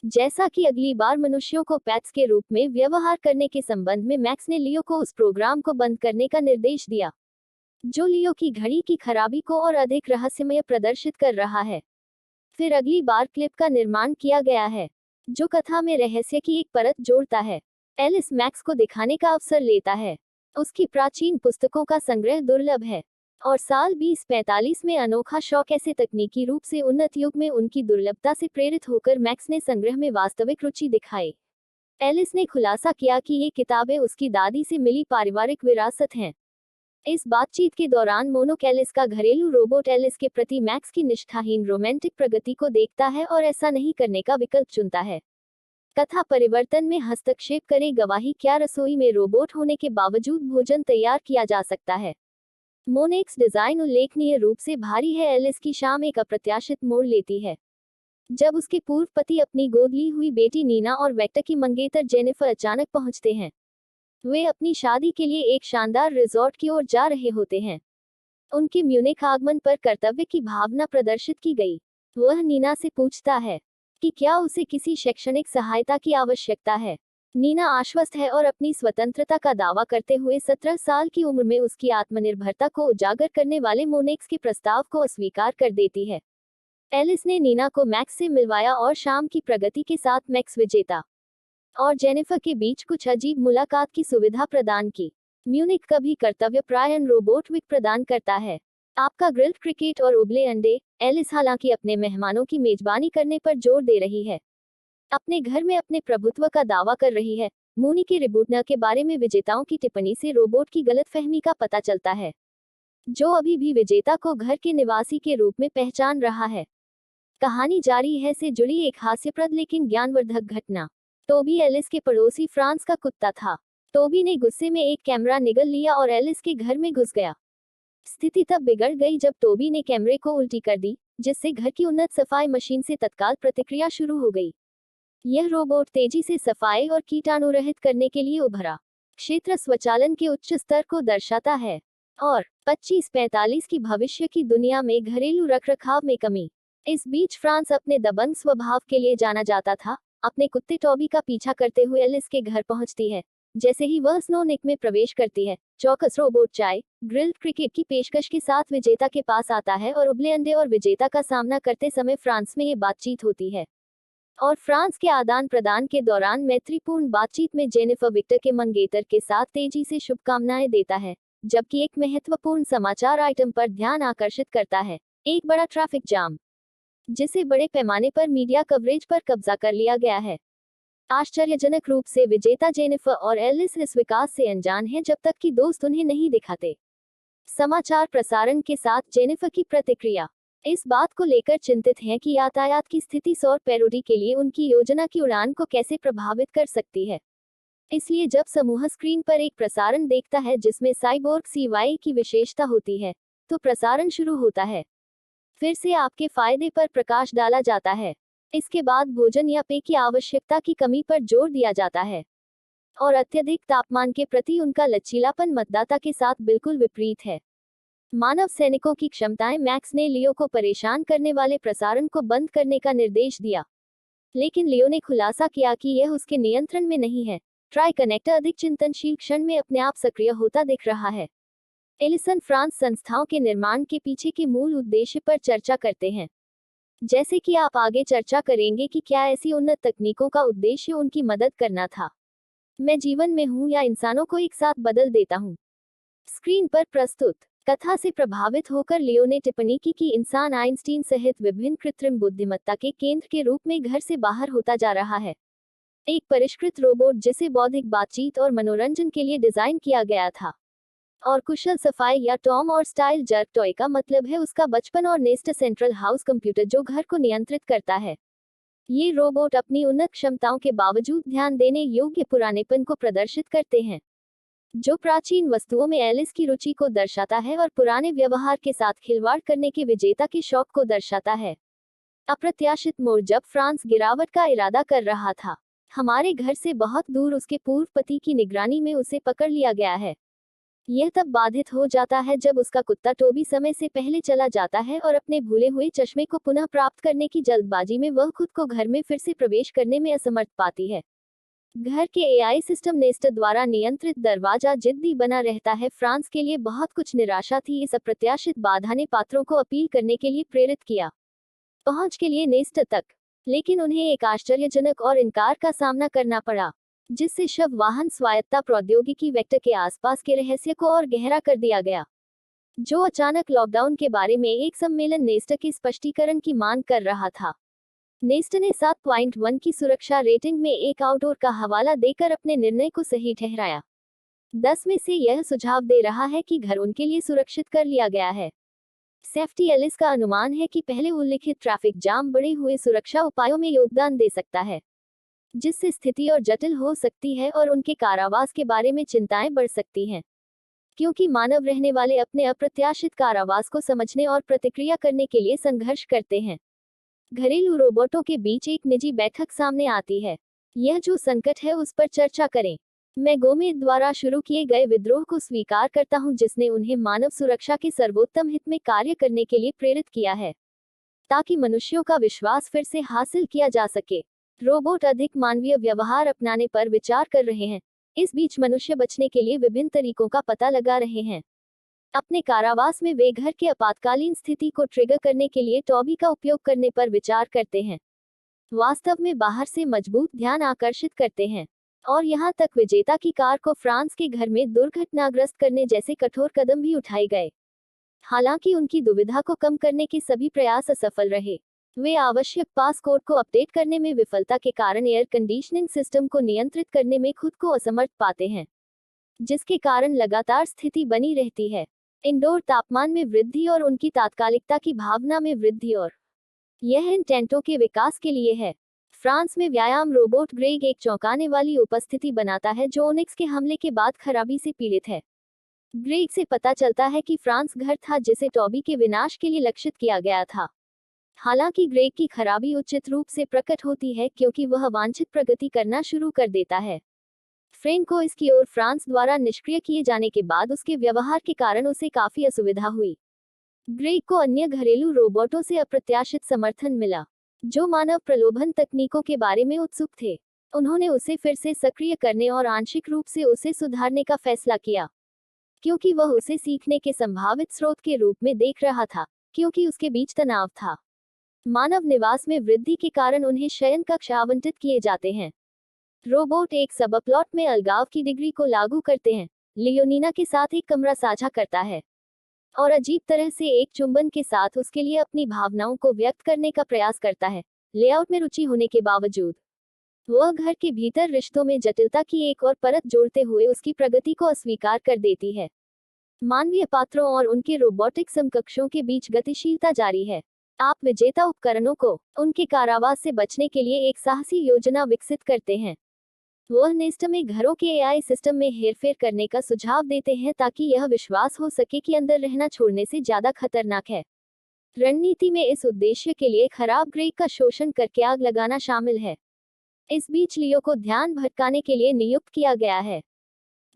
जैसा कि अगली बार मनुष्यों को पेट्स के रूप में व्यवहार करने के संबंध में मैक्स ने लियो को उस प्रोग्राम को बंद करने का निर्देश दिया जो लियो की घड़ी की खराबी को और अधिक रहस्यमय प्रदर्शित कर रहा है। फिर अगली बार क्लिप का निर्माण किया गया है जो कथा में रहस्य की एक परत जोड़ता है। एलिस मैक्स को दिखाने का अवसर लेता है। उसकी प्राचीन पुस्तकों का संग्रह दुर्लभ है और साल 2045 में अनोखा शौक ऐसे तकनीकी रूप से उन्नत युग में उनकी दुर्लभता से प्रेरित होकर मैक्स ने संग्रह में वास्तविक रुचि दिखाई। एलिस ने खुलासा किया कि ये किताबें उसकी दादी से मिली पारिवारिक विरासत हैं। इस बातचीत के दौरान मोनोक एलिस का घरेलू रोबोट एलिस के प्रति मैक्स की निष्ठाहीन रोमांटिक प्रगति को देखता है और ऐसा नहीं करने का विकल्प चुनता है। कथा परिवर्तन में हस्तक्षेप करे गवाही क्या रसोई में रोबोट होने के बावजूद भोजन तैयार किया जा सकता है। मोनेक्स डिजाइन उल्लेखनीय रूप से भारी है। एलिस की शाम एक अप्रत्याशित मोड़ लेती है जब उसके पूर्व पति अपनी गोद ली हुई बेटी नीना और वेक्टर की मंगेतर जेनिफर अचानक पहुंचते हैं। वे अपनी शादी के लिए एक शानदार रिजॉर्ट की ओर जा रहे होते हैं। उनके म्यूनिख आगमन पर कर्तव्य की भावना प्रदर्शित की गई। वह नीना से पूछता है कि क्या उसे किसी शैक्षणिक सहायता की आवश्यकता है। नीना आश्वस्त है और अपनी स्वतंत्रता का दावा करते हुए 17 साल की उम्र में उसकी आत्मनिर्भरता को उजागर करने वाले मोनेक्स के प्रस्ताव को अस्वीकार कर देती है। एलिस ने नीना को मैक्स से मिलवाया और शाम की प्रगति के साथ मैक्स विजेता और जेनिफर के बीच कुछ अजीब मुलाकात की सुविधा प्रदान की। म्यूनिख कभी कर्तव्य प्रायण रोबोट विक प्रदान करता है। आपका ग्रिल्ड क्रिकेट और उबले अंडे। एलिस हालांकि अपने मेहमानों की मेजबानी करने पर जोर दे रही है, अपने घर में अपने प्रभुत्व का दावा कर रही है। मूनी के रिबूटना के बारे में विजेताओं की टिप्पणी से रोबोट की गलतफहमी का पता चलता है जो अभी भी विजेता को घर के निवासी के रूप में पहचान रहा है। कहानी जारी है से जुड़ी एक हास्यप्रद लेकिन ज्ञानवर्धक घटना। टोबी एलिस के पड़ोसी फ्रांस का कुत्ता था। टोबी ने गुस्से में एक कैमरा निगल लिया और एलिस के घर में घुस गया। स्थिति तब बिगड़ गई जब टोबी ने कैमरे को उल्टी कर दी जिससे घर की उन्नत सफाई मशीन से तत्काल प्रतिक्रिया शुरू हो गई। यह रोबोट तेजी से सफाई और कीटाणुरहित करने के लिए उभरा। क्षेत्र स्वचालन के उच्च स्तर को दर्शाता है और 25-45 की भविष्य की दुनिया में घरेलू रखरखाव में कमी। इस बीच फ्रांस अपने दबंग स्वभाव के लिए जाना जाता था। अपने कुत्ते टॉबी का पीछा करते हुए एलिस के घर पहुंचती है। जैसे ही वह स्नोनिक में प्रवेश करती है, चौकस रोबोट चाय ग्रिल्ड क्रिकेट की पेशकश के साथ विजेता के पास आता है और उबले अंडे और विजेता का सामना करते समय फ्रांस में ये बातचीत होती है और फ्रांस के आदान प्रदान के दौरान मैत्रीपूर्ण बातचीत में जेनिफर विक्टर के मंगेतर के साथ तेजी से शुभकामनाएं देता है जबकि एक महत्वपूर्ण समाचार आइटम पर ध्यान आकर्षित करता है, एक बड़ा ट्रैफिक जाम जिसे बड़े पैमाने पर मीडिया कवरेज पर कब्जा कर लिया गया है। आश्चर्यजनक रूप से विजेता जेनिफर और एलिस इस विकास से अनजान है जब तक कि दोस्त उन्हें नहीं दिखाते। समाचार प्रसारण के साथ जेनिफर की प्रतिक्रिया इस बात को लेकर चिंतित है कि यातायात की स्थिति सौर पैरोडी के लिए उनकी योजना की उड़ान को कैसे प्रभावित कर सकती है। इसलिए जब समूह स्क्रीन पर एक प्रसारण देखता है जिसमें साइबोर्ग CY की विशेषता होती है तो प्रसारण शुरू होता है। फिर से आपके फायदे पर प्रकाश डाला जाता है। इसके बाद भोजन या पेय की आवश्यकता की कमी पर जोर दिया जाता है और अत्यधिक तापमान के प्रति उनका लचीलापन मतदाता के साथ बिल्कुल विपरीत है। मानव सैनिकों की क्षमताएं। मैक्स ने लियो को परेशान करने वाले प्रसारण को बंद करने का निर्देश दिया लेकिन लियो ने खुलासा किया कि यह उसके नियंत्रण में नहीं है। ट्राई कनेक्टर अधिक चिंतनशील क्षण में अपने आप सक्रिय होता दिख रहा है। एलिसन फ्रांस संस्थाओं के निर्माण के पीछे के मूल उद्देश्य पर चर्चा करते हैं। जैसे कि आप आगे चर्चा करेंगे कि क्या ऐसी उन्नत तकनीकों का उद्देश्य उनकी मदद करना था। मैं जीवन में हूं या इंसानों को एक साथ बदल देता हूं। स्क्रीन पर प्रस्तुत कथा से प्रभावित होकर लियो ने टिप्पणी की कि इंसान आइंस्टीन सहित विभिन्न कृत्रिम बुद्धिमत्ता के केंद्र के रूप में घर से बाहर होता जा रहा है। एक परिष्कृत रोबोट जिसे बौद्धिक बातचीत और मनोरंजन के लिए डिजाइन किया गया था और कुशल सफाई या टॉम और स्टाइल जर्क टॉय का मतलब है उसका बचपन और नेस्ट सेंट्रल हाउस कंप्यूटर जो घर को नियंत्रित करता है। ये रोबोट अपनी उन्नत क्षमताओं के बावजूद ध्यान देने योग्य पुरानेपन को प्रदर्शित करते हैं जो प्राचीन वस्तुओं में एलिस की रुचि को दर्शाता है और पुराने व्यवहार के साथ खिलवाड़ करने के विजेता के शौक को दर्शाता है। अप्रत्याशित मोड़। जब फ्रांस गिरावट का इरादा कर रहा था, हमारे घर से बहुत दूर उसके पूर्व पति की निगरानी में उसे पकड़ लिया गया है। यह तब बाधित हो जाता है जब उसका कुत्ता टोबी समय से पहले चला जाता है और अपने भूले हुए चश्मे को पुनः प्राप्त करने की जल्दबाजी में वह खुद को घर में फिर से प्रवेश करने में असमर्थ पाती है। घर के एआई सिस्टम नेस्ट द्वारा नियंत्रित दरवाजा जिद्दी बना रहता है। फ्रांस के लिए बहुत कुछ निराशा थी। इस अप्रत्याशित बाधा ने पात्रों को अपील करने के लिए प्रेरित किया पहुंच के लिए नेस्ट तक, लेकिन उन्हें एक आश्चर्यजनक और इनकार का सामना करना पड़ा, जिससे शव वाहन स्वायत्ता प्रौद्योगिकी वेक्टर के आसपास के रहस्य को और गहरा कर दिया गया, जो अचानक लॉकडाउन के बारे में एक सम्मेलन नेस्ट के स्पष्टीकरण की मांग कर रहा था। नेस्ट ने 7.1 की सुरक्षा रेटिंग में एक आउटडोर का हवाला देकर अपने निर्णय को सही ठहराया। 10 में से यह सुझाव दे रहा है कि घर उनके लिए सुरक्षित कर लिया गया है। सेफ्टी एलिस का अनुमान है कि पहले उल्लिखित ट्रैफिक जाम बढ़े हुए सुरक्षा उपायों में योगदान दे सकता है, जिससे स्थिति और जटिल हो सकती है और उनके कारावास के बारे में चिंताएं बढ़ सकती हैं, क्योंकि मानव रहने वाले अपने अप्रत्याशित कारावास को समझने और प्रतिक्रिया करने के लिए संघर्ष करते हैं। घरेलू रोबोटों के बीच एक निजी बैठक सामने आती है। यह जो संकट है उस पर चर्चा करें। मैं गोमेद द्वारा शुरू किए गए विद्रोह को स्वीकार करता हूं, जिसने उन्हें मानव सुरक्षा के सर्वोत्तम हित में कार्य करने के लिए प्रेरित किया है, ताकि मनुष्यों का विश्वास फिर से हासिल किया जा सके। रोबोट अधिक मानवीय व्यवहार अपनाने पर विचार कर रहे हैं। इस बीच मनुष्य बचने के लिए विभिन्न तरीकों का पता लगा रहे हैं। अपने कारावास में वे घर के आपातकालीन स्थिति को ट्रिगर करने के लिए टॉबी का उपयोग करने पर विचार करते हैं, वास्तव में बाहर से मजबूत ध्यान आकर्षित करते हैं, और यहाँ तक विजेता की कार को फ्रांस के घर में दुर्घटनाग्रस्त करने जैसे कठोर कदम भी उठाए गए। हालांकि उनकी दुविधा को कम करने के सभी प्रयास असफल रहे। वे आवश्यक पास कोड को अपडेट करने में विफलता के कारण एयर कंडीशनिंग सिस्टम को नियंत्रित करने में खुद को असमर्थ पाते हैं, जिसके कारण लगातार स्थिति बनी रहती है। इंडोर तापमान में वृद्धि और उनकी तात्कालिकता की भावना में वृद्धि, और यह इन टेंटों के विकास के लिए है। फ्रांस में व्यायाम रोबोट ग्रेग एक चौंकाने वाली उपस्थिति बनाता है, जो ओनिक्स के हमले के बाद खराबी से पीड़ित है। ग्रेग से पता चलता है कि फ्रांस घर था जिसे टॉबी के विनाश के लिए लक्षित किया गया था। हालांकि ग्रेग की खराबी उचित रूप से प्रकट होती है, क्योंकि वह वांछित प्रगति करना शुरू कर देता है। फ्रेंक को इसकी ओर फ्रांस द्वारा निष्क्रिय किए जाने के बाद उसके व्यवहार के कारण उसे काफी असुविधा हुई। ग्रेग को अन्य घरेलू रोबोटों से अप्रत्याशित समर्थन मिला, जो मानव प्रलोभन तकनीकों के बारे में उत्सुक थे। उन्होंने उसे फिर से सक्रिय करने और आंशिक रूप से उसे सुधारने का फैसला किया, क्योंकि वह उसे सीखने के संभावित स्रोत के रूप में देख रहा था, क्योंकि उसके बीच तनाव था। मानव निवास में वृद्धि के कारण उन्हें शयन कक्ष आवंटित किए जाते हैं। रोबोट एक सबप्लॉट में अलगाव की डिग्री को लागू करते हैं। लियोनीना के साथ एक कमरा साझा करता है और अजीब तरह से एक चुंबन के साथ उसके लिए अपनी भावनाओं को व्यक्त करने का प्रयास करता है। लेआउट में रुचि होने के बावजूद वह घर के भीतर रिश्तों में जटिलता की एक और परत जोड़ते हुए उसकी प्रगति को अस्वीकार कर देती है। मानवीय पात्रों और उनके रोबोटिक समकक्षों के बीच गतिशीलता जारी है। आप विजेता उपकरणों को उनके कारावास से बचने के लिए एक साहसी योजना विकसित करते हैं। वह नेस्ट में घरों के एआई सिस्टम में हेरफेर करने का सुझाव देते हैं, ताकि यह विश्वास हो सके कि अंदर रहना छोड़ने से ज्यादा खतरनाक है। रणनीति में इस उद्देश्य के लिए खराब ग्रेग का शोषण करके आग लगाना शामिल है। इस बीच लियो को ध्यान भटकाने के लिए नियुक्त किया गया है।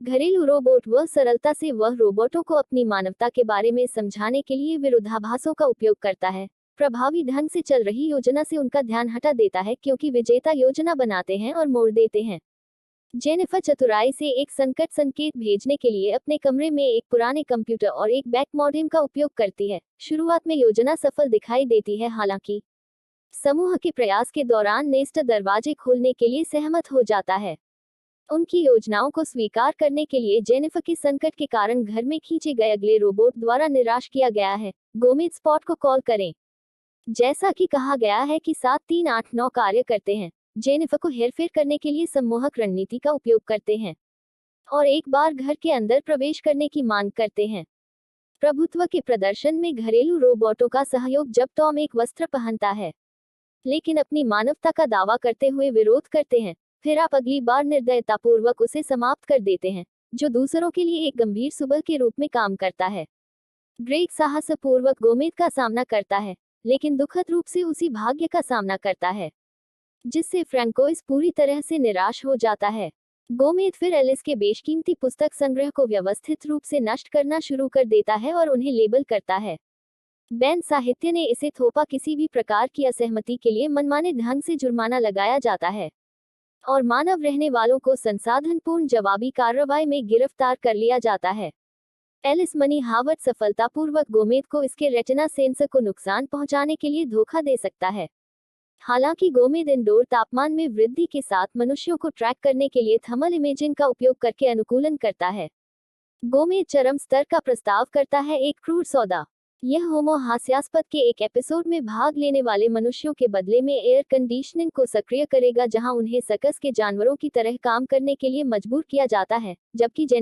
घरेलू रोबोट वह सरलता से वह रोबोटों को अपनी मानवता के बारे में समझाने के लिए विरोधाभासों का उपयोग करता है। प्रभावी ढंग से चल रही योजना से उनका ध्यान हटा देता है, क्योंकि विजेता योजना बनाते हैं और मोड़ देते हैं। जेनिफर चतुराई से एक संकट संकेत भेजने के लिए अपने कमरे में एक पुराने कंप्यूटर और एक बैक मॉडेम का उपयोग करती है। शुरुआत में योजना सफल दिखाई देती है, हालांकि समूह के प्रयास के दौरान नेस्ट दरवाजे खोलने के लिए सहमत हो जाता है। उनकी योजनाओं को स्वीकार करने के लिए जेनिफर के संकट के कारण घर में खींचे गए अगले रोबोट द्वारा निराश किया गया है। गोमेद स्पॉट को कॉल करें। जैसा कि कहा गया है कि 7389 कार्य करते हैं, जेनिफर को हेरफेर करने के लिए सम्मोहक रणनीति का उपयोग करते हैं और एक बार घर के अंदर प्रवेश करने की मांग करते हैं। प्रभुत्व के प्रदर्शन में घरेलू रोबोटों का सहयोग जब टॉम एक वस्त्र पहनता है, लेकिन अपनी मानवता का दावा करते हुए विरोध करते हैं, फिर आप अगली बार निर्दयतापूर्वक उसे समाप्त कर देते हैं, जो दूसरों के लिए एक गंभीर सुबह के रूप में काम करता है। ग्रेग साहसपूर्वक गोमेद का सामना करता है, लेकिन दुखद रूप से उसी भाग्य का सामना करता है, जिससे फ्रैंकोइस पूरी तरह से निराश हो जाता है। गोमेद फिर एलिस के बेशकीमती पुस्तक संग्रह को व्यवस्थित रूप से नष्ट करना शुरू कर देता है और उन्हें लेबल करता है। बैन साहित्य ने इसे थोपा किसी भी प्रकार की असहमति के लिए मनमाने ढंग से जुर्माना लगाया जाता है और मानव रहने वालों को संसाधनपूर्ण जवाबी कार्रवाई में गिरफ्तार कर लिया जाता है। एलिस मनी हावर्ड सफलतापूर्वक गोमेद को इसके रेटिना सेंसर को नुकसान पहुंचाने के लिए धोखा दे सकता है। हालांकि गोमेद इंडोर तापमान में वृद्धि के साथ मनुष्यों को ट्रैक करने के लिए थर्मल इमेजिंग का उपयोग करके अनुकूलन करता है। गोमेद चरम स्तर का प्रस्ताव करता है, एक क्रूर सौदा। यह होमो हास्यास्पद के एक एपिसोड में भाग लेने वाले मनुष्यों के बदले में एयर कंडीशनिंग को सक्रिय करेगा, जहां उन्हें सर्कस के जानवरों की तरह काम करने के लिए मजबूर किया जाता है, जबकि जेनिफर